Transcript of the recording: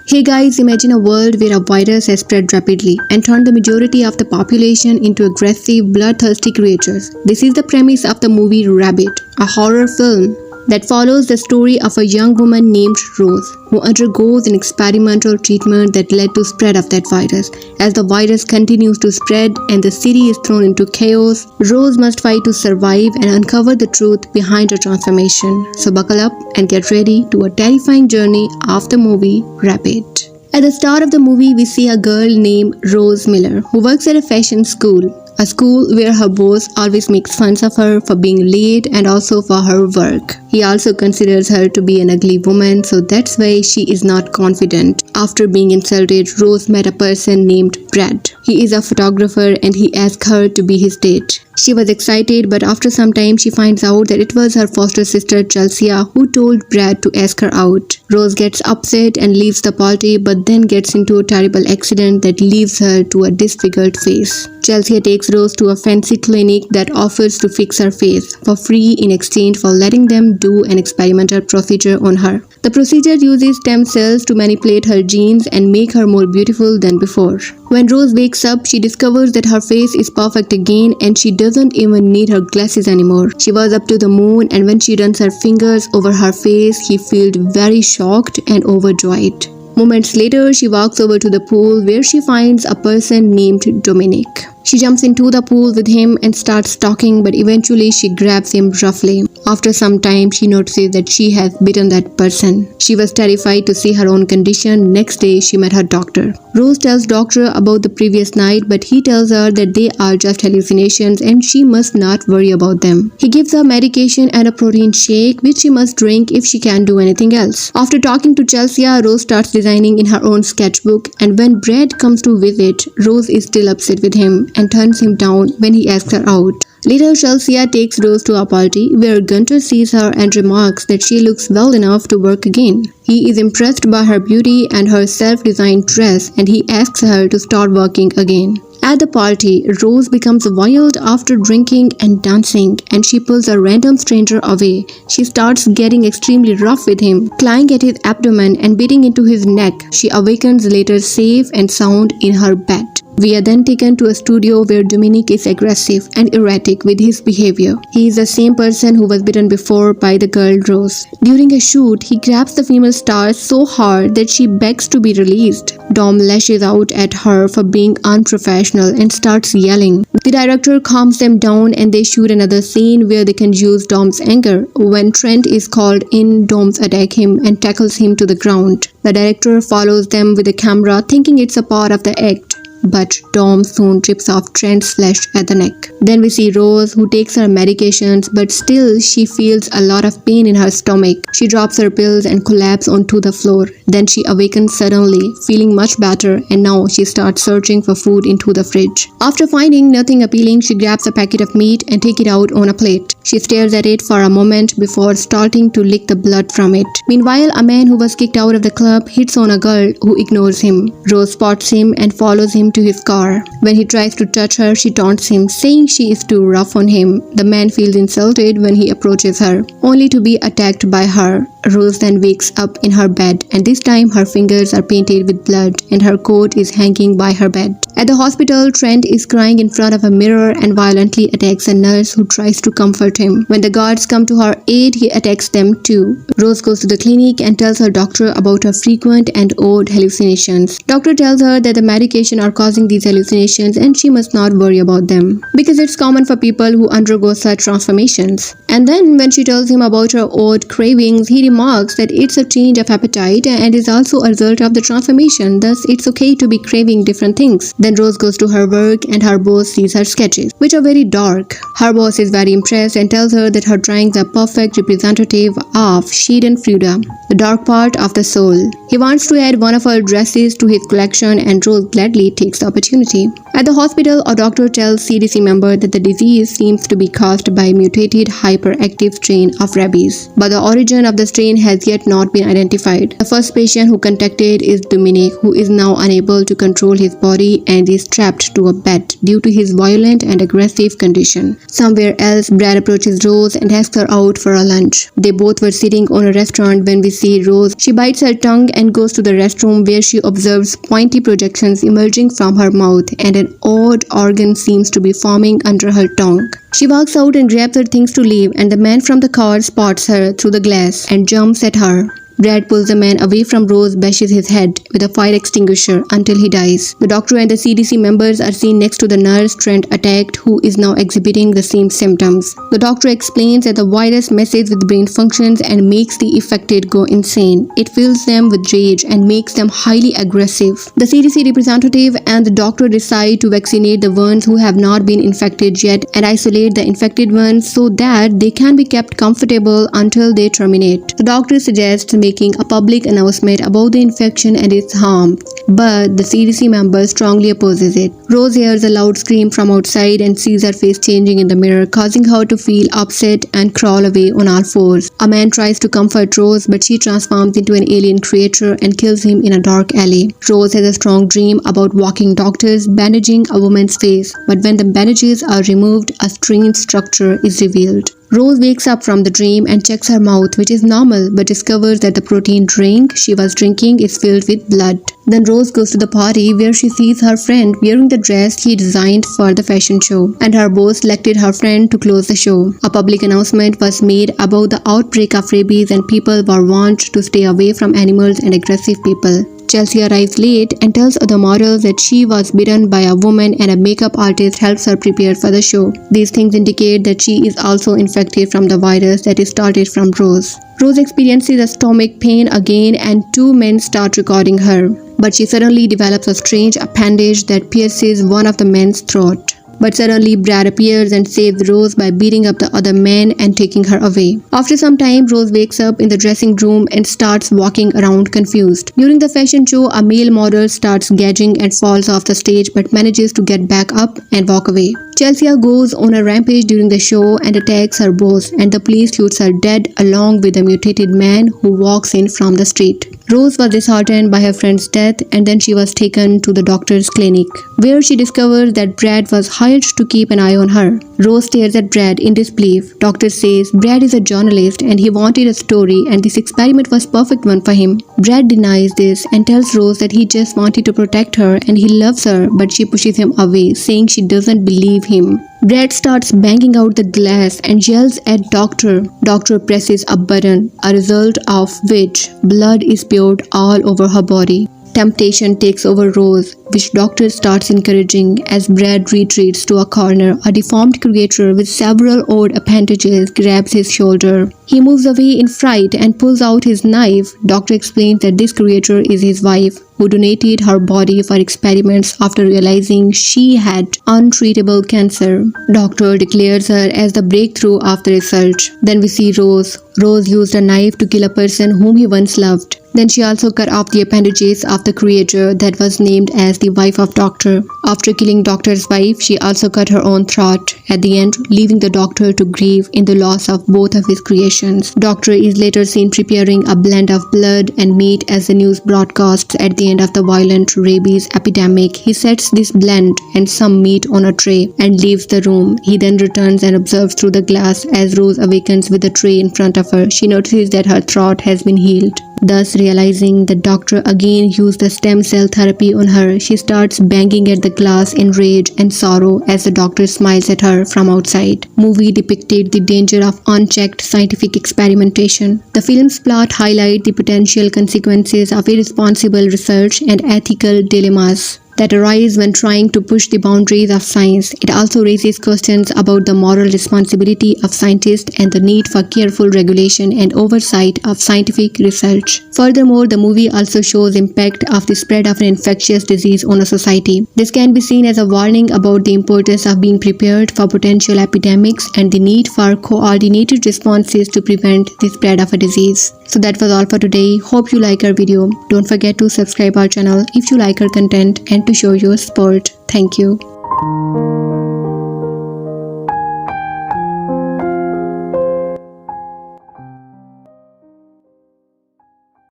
Hey guys, imagine a world where a virus has spread rapidly and turned the majority of the population into aggressive, bloodthirsty creatures. This is the premise of the movie Rabid, a horror film that follows the story of a young woman named Rose, who undergoes an experimental treatment that led to spread of that virus. As the virus continues to spread and the city is thrown into chaos, Rose must fight to survive and uncover the truth behind her transformation. So buckle up and get ready to a terrifying journey of the movie Rabid. At the start of the movie, we see a girl named Rose Miller who works at a fashion school. A school where her boss always makes fun of her for being late and also for her work. He also considers her to be an ugly woman, so that's why she is not confident. After being insulted, Rose met a person named Brad. He is a photographer and he asked her to be his date. She was excited, but after some time she finds out that it was her foster sister Chelsea who told Brad to ask her out. Rose gets upset and leaves the party, but then gets into a terrible accident that leaves her to a disfigured face. Chelsea takes Rose to a fancy clinic that offers to fix her face for free in exchange for letting them do an experimental procedure on her. The procedure uses stem cells to manipulate her genes and make her more beautiful than before. When Rose wakes up, she discovers that her face is perfect again and she doesn't even need her glasses anymore. She was up to the moon, and when she runs her fingers over her face, he feels very shocked and overjoyed. Moments later, she walks over to the pool where she finds a person named Dominic. She jumps into the pool with him and starts talking, but eventually she grabs him roughly. After some time, she notices that she has bitten that person. She was terrified to see her own condition. Next day, she met her doctor. Rose tells doctor about the previous night, but he tells her that they are just hallucinations and she must not worry about them. He gives her medication and a protein shake, which she must drink if she can't do anything else. After talking to Chelsea, Rose starts designing in her own sketchbook, and when Brad comes to visit, Rose is still upset with him and turns him down when he asks her out. Later, Chelsea takes Rose to a party where Gunter sees her and remarks that she looks well enough to work again. He is impressed by her beauty and her self-designed dress, and he asks her to start working again. At the party, Rose becomes wild after drinking and dancing, and she pulls a random stranger away. She starts getting extremely rough with him, clawing at his abdomen and beating into his neck. She awakens later safe and sound in her bed. We are then taken to a studio where Dominic is aggressive and erratic with his behavior. He is the same person who was bitten before by the girl Rose. During a shoot, he grabs the female star so hard that she begs to be released. Dom lashes out at her for being unprofessional and starts yelling. The director calms them down and they shoot another scene where they can use Dom's anger. When Trent is called in, Doms attack him and tackles him to the ground. The director follows them with a camera, thinking it's a part of the act. But Dom soon rips off Trent's flesh at the neck. Then we see Rose, who takes her medications, but still she feels a lot of pain in her stomach. She drops her pills and collapses onto the floor. Then she awakens suddenly, feeling much better, and now she starts searching for food into the fridge. After finding nothing appealing, she grabs a packet of meat and takes it out on a plate. She stares at it for a moment before starting to lick the blood from it. Meanwhile, a man who was kicked out of the club hits on a girl who ignores him. Rose spots him and follows him to his car. When he tries to touch her, she taunts him, saying she is too rough on him. The man feels insulted when he approaches her, only to be attacked by her. Rose then wakes up in her bed, and this time her fingers are painted with blood and her coat is hanging by her bed. At the hospital, Trent is crying in front of a mirror and violently attacks a nurse who tries to comfort him. When the guards come to her aid, he attacks them too. Rose goes to the clinic and tells her doctor about her frequent and odd hallucinations. Doctor tells her that the medication are causing these hallucinations and she must not worry about them because it's common for people who undergo such transformations. And then when she tells him about her odd cravings, he remarks that it's a change of appetite and is also a result of the transformation, thus it's okay to be craving different things. Then Rose goes to her work and her boss sees her sketches, which are very dark. Her boss is very impressed and tells her that her drawings are perfect representative of Schadenfreude, the dark part of the soul. He wants to add one of her dresses to his collection and Rose gladly takes the opportunity. At the hospital, a doctor tells CDC member that the disease seems to be caused by a mutated hyperactive strain of rabies, but the origin of the strain has yet not been identified. The first patient who contacted is Dominic, who is now unable to control his body and is strapped to a bed due to his violent and aggressive condition. Somewhere else, Brad approaches Rose and asks her out for a lunch. They both were sitting on a restaurant when we see Rose. She bites her tongue and goes to the restroom where she observes pointy projections emerging from her mouth and an odd organ seems to be forming under her tongue. She walks out and grabs her things to leave, and the man from the car spots her through the glass and jumps at her. Brad pulls the man away from Rose, bashes his head with a fire extinguisher until he dies. The doctor and the CDC members are seen next to the nurse Trent attacked, who is now exhibiting the same symptoms. The doctor explains that the virus messes with brain functions and makes the affected go insane. It fills them with rage and makes them highly aggressive. The CDC representative and the doctor decide to vaccinate the ones who have not been infected yet and isolate the infected ones so that they can be kept comfortable until they terminate. The doctor suggests making a public announcement about the infection and its harm, but the CDC member strongly opposes it. Rose hears a loud scream from outside and sees her face changing in the mirror, causing her to feel upset and crawl away on all fours. A man tries to comfort Rose, but she transforms into an alien creature and kills him in a dark alley. Rose has a strong dream about walking doctors bandaging a woman's face, but when the bandages are removed, a strange structure is revealed. Rose wakes up from the dream and checks her mouth, which is normal, but discovers that the protein drink she was drinking is filled with blood. Then Rose goes to the party where she sees her friend wearing the dress he designed for the fashion show, and her boss selected her friend to close the show. A public announcement was made about the outbreak of rabies and people were warned to stay away from animals and aggressive people. Chelsea arrives late and tells other models that she was bitten by a woman and a makeup artist helps her prepare for the show. These things indicate that she is also infected from the virus that is started from Rose. Rose experiences a stomach pain again and two men start recording her, but she suddenly develops a strange appendage that pierces one of the men's throat. But suddenly Brad appears and saves Rose by beating up the other man and taking her away. After some time, Rose wakes up in the dressing room and starts walking around confused. During the fashion show, a male model starts gagging and falls off the stage but manages to get back up and walk away. Chelsea goes on a rampage during the show and attacks her boss, and the police shoots her dead along with a mutated man who walks in from the street. Rose was disheartened by her friend's death and then she was taken to the doctor's clinic, where she discovers that Brad was hired to keep an eye on her. Rose stares at Brad in disbelief. Doctor says Brad is a journalist and he wanted a story and this experiment was perfect one for him. Brad denies this and tells Rose that he just wanted to protect her and he loves her, but she pushes him away, saying she doesn't believe him. Brad starts banging out the glass and yells at Doctor. Doctor presses a button, a result of which blood is poured all over her body. Temptation takes over Rose, which Doctor starts encouraging as Brad retreats to a corner. A deformed creature with several odd appendages grabs his shoulder. He moves away in fright and pulls out his knife. Doctor explains that this creature is his wife, who donated her body for experiments after realizing she had untreatable cancer. Doctor declares her as the breakthrough of the research. Then we see Rose. Rose used a knife to kill a person whom he once loved. Then she also cut off the appendages of the creature that was named as the wife of Doctor. After killing Doctor's wife, she also cut her own throat at the end, leaving the Doctor to grieve in the loss of both of his creations. Doctor is later seen preparing a blend of blood and meat as the news broadcasts at the end of the violent rabies epidemic. He sets this blend and some meat on a tray and leaves the room. He then returns and observes through the glass as Rose awakens with the tray in front of her. She notices that her throat has been healed. Thus, realizing the doctor again used the stem cell therapy on her, she starts banging at the glass in rage and sorrow as the doctor smiles at her from outside. Movie depicted the danger of unchecked scientific experimentation. The film's plot highlights the potential consequences of irresponsible research and ethical dilemmas that arise when trying to push the boundaries of science. It also raises questions about the moral responsibility of scientists and the need for careful regulation and oversight of scientific research. Furthermore, the movie also shows impact of the spread of an infectious disease on a society. This can be seen as a warning about the importance of being prepared for potential epidemics and the need for coordinated responses to prevent the spread of a disease. So that was all for today. Hope you like our video. Don't forget to subscribe our channel if you like our content and to show your support. Thank you.